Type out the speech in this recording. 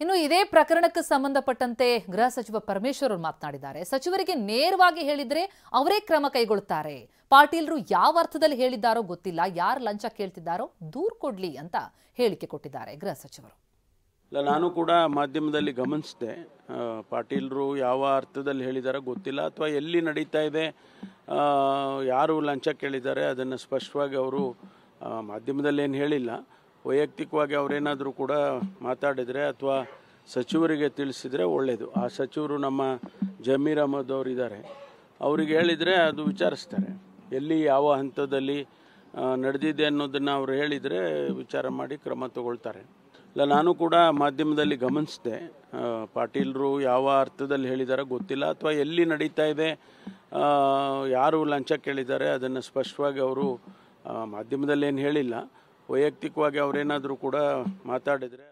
ಇನ್ನು ಇದೇ ಪ್ರಕರಣಕ್ಕೆ ಸಂಬಂಧಪಟ್ಟಂತೆ ಗೃಹ ಸಚಿವ ಪರಮೇಶ್ವರ್ ಅವರು ಮಾತನಾಡಿದ್ದಾರೆ. ಸಚಿವರಿಗೆ ನೇರವಾಗಿ ಹೇಳಿದ್ರೆ ಅವರೇ ಕ್ರಮ ಕೈಗೊಳ್ಳುತ್ತಾರೆ. ಪಾಟೀಲ್ರು ಯಾವ ಅರ್ಥದಲ್ಲಿ ಹೇಳಿದ್ದಾರೋ ಗೊತ್ತಿಲ್ಲ, ಯಾರು ಲಂಚ ಕೇಳ್ತಿದ್ದಾರೋ ದೂರು ಕೊಡ್ಲಿ ಅಂತ ಹೇಳಿಕೆ ಕೊಟ್ಟಿದ್ದಾರೆ ಗೃಹ ಸಚಿವರು. ನಾನು ಕೂಡ ಮಾಧ್ಯಮದಲ್ಲಿ ಗಮನಿಸಿದೆ, ಪಾಟೀಲ್ರು ಯಾವ ಅರ್ಥದಲ್ಲಿ ಹೇಳಿದಾರೋ ಗೊತ್ತಿಲ್ಲ ಅಥವಾ ಎಲ್ಲಿ ನಡೀತಾ ಇದೆ, ಯಾರು ಲಂಚ ಕೇಳಿದ್ದಾರೆ ಅದನ್ನು ಸ್ಪಷ್ಟವಾಗಿ ಅವರು ಮಾಧ್ಯಮದಲ್ಲಿ ಏನು ಹೇಳಿಲ್ಲ. ವೈಯಕ್ತಿಕವಾಗಿ ಅವರೇನಾದರೂ ಕೂಡ ಮಾತಾಡಿದರೆ ಅಥವಾ ಸಚಿವರಿಗೆ ತಿಳಿಸಿದರೆ ಒಳ್ಳೆಯದು. ಆ ಸಚಿವರು ನಮ್ಮ ಜಮೀರ್ ಅಹಮದ್ ಅವರು ಇದ್ದಾರೆ, ಅವರಿಗೆ ಹೇಳಿದರೆ ಅದು ವಿಚಾರಿಸ್ತಾರೆ. ಎಲ್ಲಿ ಯಾವ ಹಂತದಲ್ಲಿ ನಡೆದಿದೆ ಅನ್ನೋದನ್ನು ಅವರು ಹೇಳಿದರೆ ವಿಚಾರ ಮಾಡಿ ಕ್ರಮ ತಗೊಳ್ತಾರೆ. ನಾನು ಕೂಡ ಮಾಧ್ಯಮದಲ್ಲಿ ಗಮನಿಸಿದೆ, ಪಾಟೀಲ್ರು ಯಾವ ಅರ್ಥದಲ್ಲಿ ಹೇಳಿದಾರೋ ಗೊತ್ತಿಲ್ಲ ಅಥವಾ ಎಲ್ಲಿ ನಡೀತಾ ಇದೆ, ಯಾರು ಲಂಚ ಕೇಳಿದ್ದಾರೆ ಅದನ್ನು ಸ್ಪಷ್ಟವಾಗಿ ಅವರು ಮಾಧ್ಯಮದಲ್ಲಿ ಏನು ಹೇಳಿಲ್ಲ. ವೈಯಕ್ತಿಕವಾಗಿ ಅವರೇನಾದರೂ ಕೂಡ ಮಾತಾಡಿದರೆ